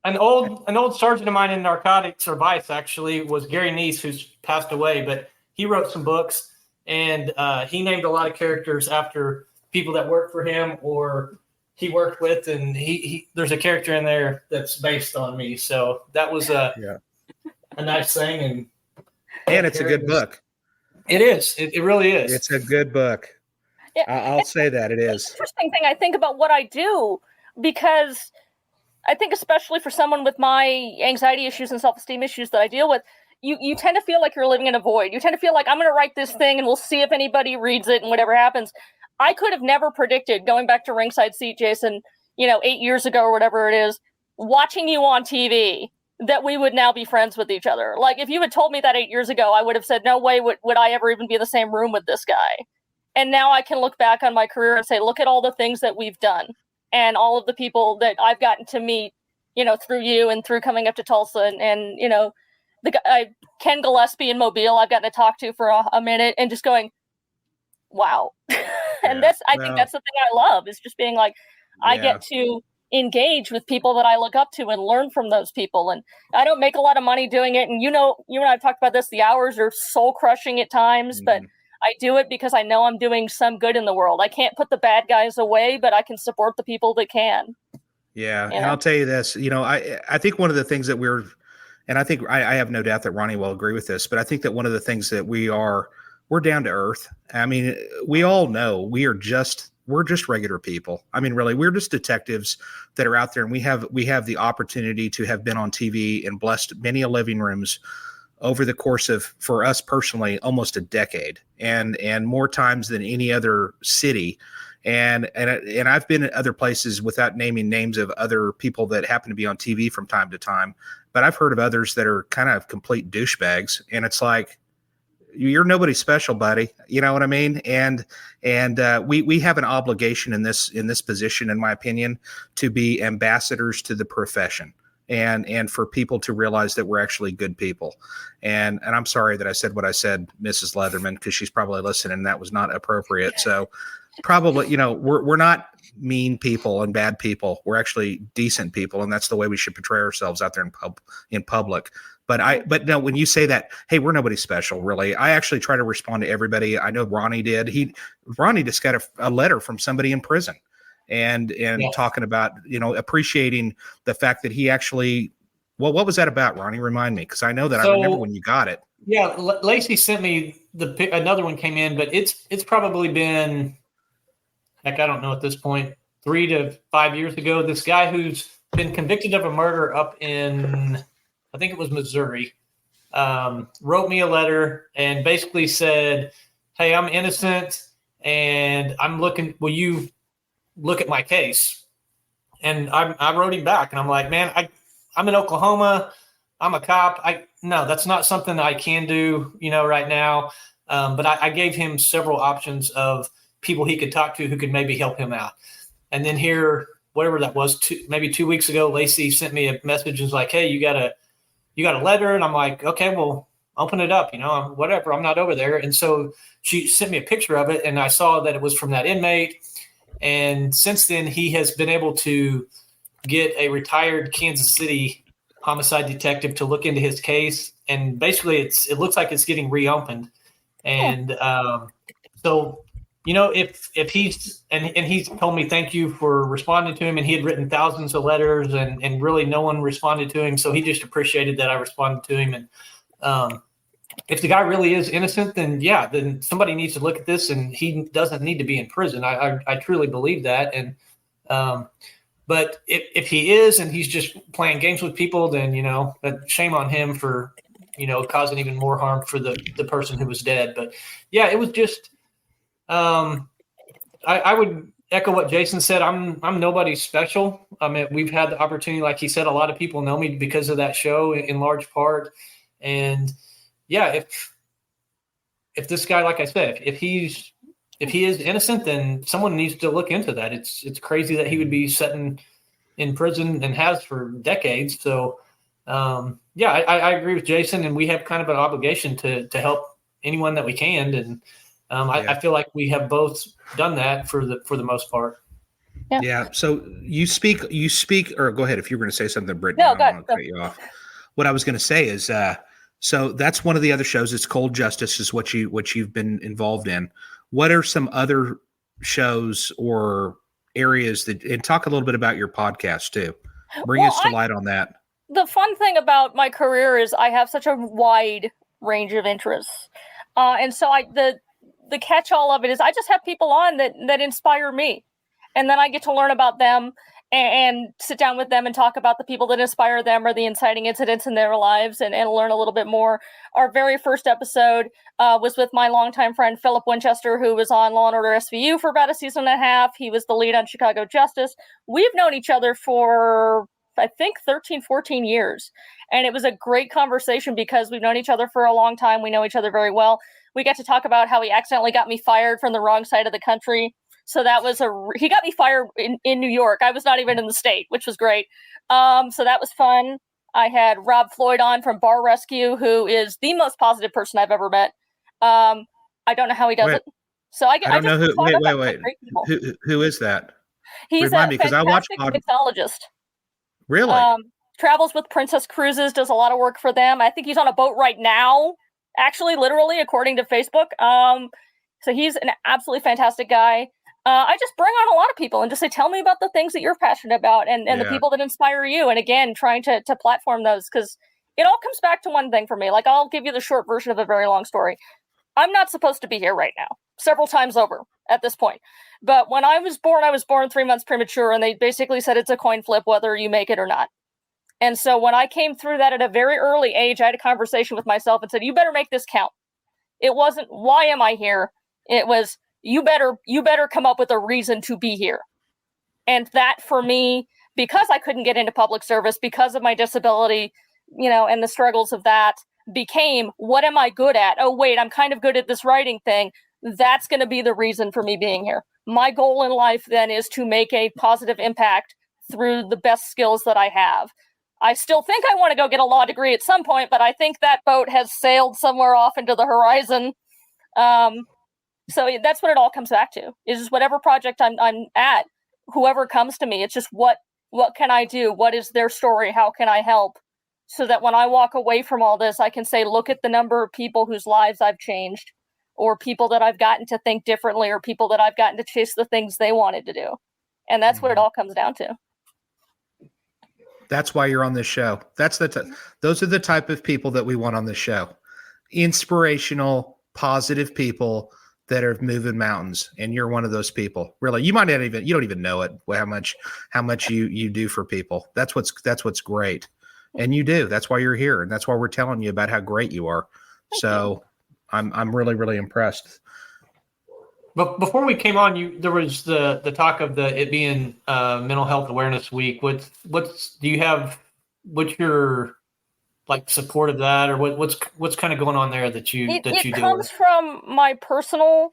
An old sergeant of mine in narcotics or vice actually was Gary Neese, who's passed away, but he wrote some books. And he named a lot of characters after people that worked for him or he worked with. And he there's a character in there that's based on me. So that was a nice thing. And it's a good book. It is. It really is. It's a good book. Yeah, I'll say that it is. Interesting thing I think about what I do, because I think especially for someone with my anxiety issues and self-esteem issues that I deal with, you tend to feel like you're living in a void. You tend to feel like, I'm going to write this thing and we'll see if anybody reads it and whatever happens. I could have never predicted, going back to Ringside Seat, Jason, 8 years ago or whatever it is, watching you on TV, that we would now be friends with each other. Like, if you had told me that 8 years ago, I would have said, no way would I ever even be in the same room with this guy. And now I can look back on my career and say, look at all the things that we've done and all of the people that I've gotten to meet, through you and through coming up to Tulsa and the guy, Ken Gillespie in Mobile, I've gotten to talk to for a minute and just going, wow. And I think that's the thing I love, is just being like, I get to engage with people that I look up to and learn from those people. And I don't make a lot of money doing it. And you and I've talked about this, the hours are soul crushing at times, but I do it because I know I'm doing some good in the world. I can't put the bad guys away, but I can support the people that can. Yeah. And I'll tell you this, I think one of the things that and I think I have no doubt that Ronnie will agree with this, but I think that one of the things that we're down to earth. I mean, we all know we're just regular people. I mean, really, we're just detectives that are out there, and we have the opportunity to have been on TV and blessed many living rooms over the course of, for us personally, almost a decade, and more times than any other city And I've been at other places without naming names of other people that happen to be on TV from time to time, but I've heard of others that are kind of complete douchebags, and it's like, you're nobody special, buddy. You know what I mean? And we have an obligation in this position, in my opinion, to be ambassadors to the profession, and for people to realize that we're actually good people. And I'm sorry that I said what I said, Mrs. Leatherman, because she's probably listening, and that was not appropriate. So probably, we're not mean people and bad people. We're actually decent people, and that's the way we should portray ourselves out there in public. But no, when you say that, hey, we're nobody special, really, I actually try to respond to everybody. I know Ronnie did. Ronnie just got a letter from somebody in prison, and talking about, appreciating the fact that he actually, well, what was that about, Ronnie? Remind me, because I know that I remember when you got it. Yeah, Lacey sent me another one came in, but it's probably been, heck, I don't know at this point, 3 to 5 years ago. This guy who's been convicted of a murder up in, I think it was Missouri, wrote me a letter and basically said, hey, I'm innocent and I'm looking, will you look at my case? And I wrote him back and I'm like, man, I'm in Oklahoma. I'm a cop. No, that's not something I can do, right now. But I gave him several options of people he could talk to who could maybe help him out. And then here, whatever that was, maybe 2 weeks ago, Lacey sent me a message and was like, hey, you got a letter? And I'm like, okay, well, open it up, whatever. I'm not over there. And so she sent me a picture of it, and I saw that it was from that inmate. And since then, he has been able to get a retired Kansas City homicide detective to look into his case. And basically, it looks like it's getting reopened. And so, if he's and he's told me thank you for responding to him, and he had written thousands of letters and really no one responded to him. So he just appreciated that I responded to him. And if the guy really is innocent, then somebody needs to look at this, and he doesn't need to be in prison. I truly believe that. And but if he is and he's just playing games with people, then shame on him for causing even more harm for the person who was dead. But yeah, it was just. I would echo what Jason said. I'm nobody special. I mean, we've had the opportunity, like he said, a lot of people know me because of that show in large part. And yeah, if this guy, like I said, if he is innocent, then someone needs to look into that. It's crazy that he would be sitting in prison and has for decades. So yeah, I agree with Jason, and we have kind of an obligation to help anyone that we can. And I feel like we have both done that for the most part. Yeah. So you speak, or go ahead if you were going to say something, Brittany. No, I don't want to cut you off. What I was going to say is, so that's one of the other shows. It's Cold Justice, is what you've been involved in. What are some other shows or areas and talk a little bit about your podcast too. Bring us to light on that. The fun thing about my career is I have such a wide range of interests. And so the catch-all of it is I just have people on that inspire me. And then I get to learn about them and sit down with them and talk about the people that inspire them or the inciting incidents in their lives and learn a little bit more. Our very first episode was with my longtime friend, Philip Winchester, who was on Law & Order SVU for about a season and a half. He was the lead on Chicago Justice. We've known each other for, I think, 13, 14 years. And it was a great conversation because we've known each other for a long time. We know each other very well. We got to talk about how he accidentally got me fired from the wrong side of the country. So that was he got me fired in New York. I was not even in the state, which was great. So that was fun. I had Rob Floyd on from Bar Rescue, who is the most positive person I've ever met. I don't know how he does it. So I don't know who. Wait. Who is that? He's Remind me, a because I watched mixologist. Really? Travels with Princess Cruises, does a lot of work for them. I think he's on a boat right now, actually, literally, according to Facebook. So he's an absolutely fantastic guy. I just bring on a lot of people and just say, tell me about the things that you're passionate about and the people that inspire you. And again, trying to platform those, because it all comes back to one thing for me. Like, I'll give you the short version of a very long story. I'm not supposed to be here right now, several times over at this point. But when I was born 3 months premature, and they basically said it's a coin flip whether you make it or not. And so when I came through that at a very early age, I had a conversation with myself and said, you better make this count. It wasn't, why am I here? It was, you better come up with a reason to be here. And that for me, because I couldn't get into public service because of my disability, and the struggles of that, became, what am I good at? Oh, wait, I'm kind of good at this writing thing. That's going to be the reason for me being here. My goal in life then is to make a positive impact through the best skills that I have. I still think I want to go get a law degree at some point, but I think that boat has sailed somewhere off into the horizon. So that's what it all comes back to, is just whatever project I'm at, whoever comes to me, it's just what can I do? What is their story? How can I help? So that when I walk away from all this, I can say, look at the number of people whose lives I've changed, or people that I've gotten to think differently, or people that I've gotten to chase the things they wanted to do. And that's what it all comes down to. That's why you're on this show. Those are the type of people that we want on this show. Inspirational, positive people that are moving mountains. And you're one of those people. Really, you don't even know it, how much you do for people. That's what's great. And you do. That's why you're here. And that's why we're telling you about how great you are. So I'm really, really impressed. But before we came on, there was the talk of it being Mental Health Awareness Week. What's your support of that, or what's kind of going on there that you do? It comes from my personal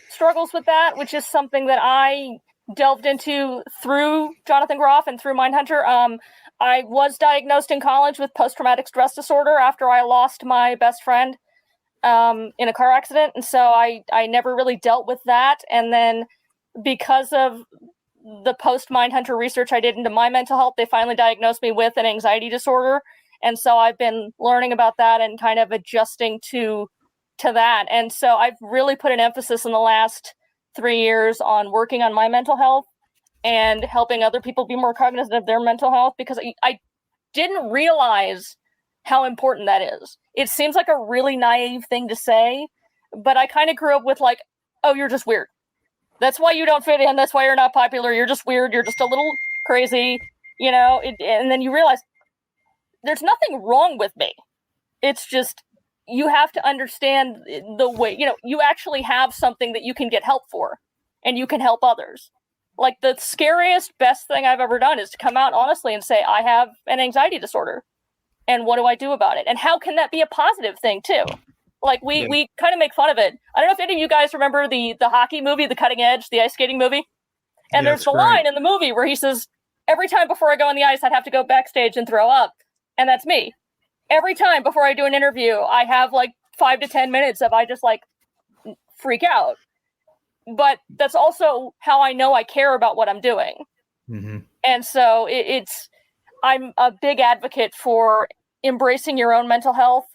struggles with that, which is something that I delved into through Jonathan Groff and through Mindhunter. I was diagnosed in college with post-traumatic stress disorder after I lost my best friend in a car accident. And so I never really dealt with that. And then because of the post-Mindhunter research I did into my mental health, they finally diagnosed me with an anxiety disorder. And so I've been learning about that and kind of adjusting to that. And so I've really put an emphasis in the last 3 years on working on my mental health and helping other people be more cognizant of their mental health, because I didn't realize how important that is. It seems like a really naive thing to say, but I kind of grew up with oh, you're just weird. That's why you don't fit in. That's why you're not popular. You're just weird. You're just a little crazy, and then you realize there's nothing wrong with me. It's just, you have to understand the way, you actually have something that you can get help for, and you can help others. The scariest, best thing I've ever done is to come out honestly and say, I have an anxiety disorder. And what do I do about it? And how can that be a positive thing too? We kind of make fun of it. I don't know if any of you guys remember the hockey movie, The Cutting Edge, the ice skating movie. And there's the line in the movie where he says, every time before I go on the ice, I'd have to go backstage and throw up. And that's me. Every time before I do an interview, I have 5 to 10 minutes of I just freak out. But that's also how I know I care about what I'm doing. Mm-hmm. And so I'm a big advocate for embracing your own mental health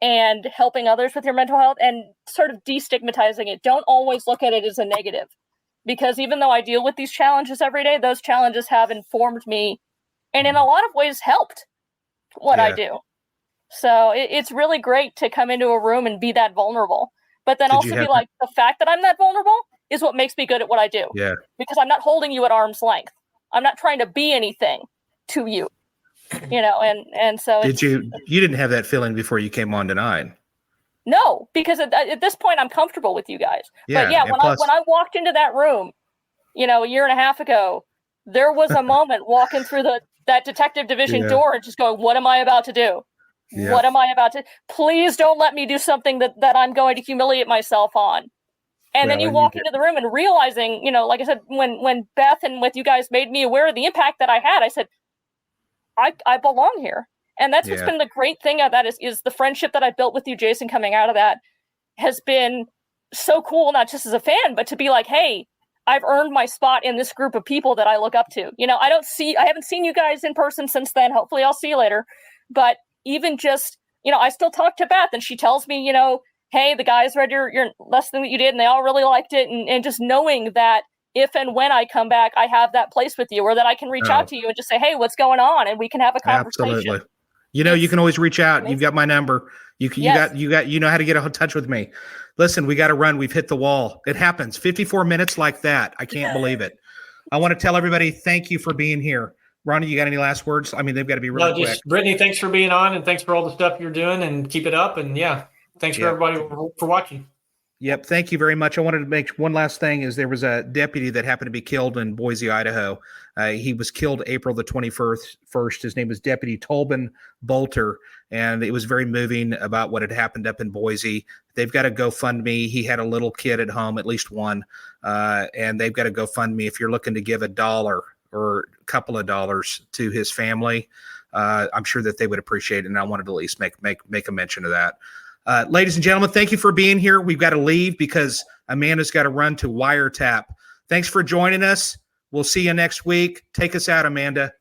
and helping others with your mental health and sort of destigmatizing it. Don't always look at it as a negative, because even though I deal with these challenges every day, those challenges have informed me and in a lot of ways helped what I do. So it's really great to come into a room and be that vulnerable, but then also be the fact that I'm that vulnerable is what makes me good at what I do. Yeah. Because I'm not holding you at arm's length. I'm not trying to be anything to you, and so you didn't have that feeling before you came on tonight? No, because at this point I'm comfortable with you guys. Yeah, but when I walked into that room, a year and a half ago, there was a moment walking through that detective division door and just going, what am I about to do? Yeah. What am I about to? Please don't let me do something that I'm going to humiliate myself on. And then you walk into the room and realizing, like I said, when Beth and with you guys made me aware of the impact that I had, I said, I belong here. And that's what's been the great thing of that is the friendship that I built with you, Jason, coming out of that has been so cool, not just as a fan, but to be hey, I've earned my spot in this group of people that I look up to. I haven't seen you guys in person since then. Hopefully I'll see you later. But even just, I still talk to Beth and she tells me, hey, the guys read your last thing that you did and they all really liked it. And just knowing that if and when I come back, I have that place with you, or that I can reach out to you and just say, hey, what's going on? And we can have a conversation. Absolutely. You can always reach out. You've got my number. You know how to get in touch with me. Listen, we got to run. We've hit the wall. It happens. 54 minutes like that. I can't believe it. I want to tell everybody, thank you for being here. Ronnie, you got any last words? I mean, they've got to be really quick. Brittany, thanks for being on, and thanks for all the stuff you're doing, and keep it up. And thanks for everybody for watching. Yep. Thank you very much. I wanted to make one last thing is there was a deputy that happened to be killed in Boise, Idaho. He was killed April the 21st. His name was Deputy Tolban Bolter, and it was very moving about what had happened up in Boise. They've got a GoFundMe. He had a little kid at home, at least one, and they've got a GoFundMe. If you're looking to give $1 or a couple of dollars to his family, I'm sure that they would appreciate it, and I wanted to at least make a mention of that. Ladies and gentlemen, thank you for being here. We've got to leave because Amanda's got to run to wiretap. Thanks for joining us. We'll see you next week. Take us out, Amanda.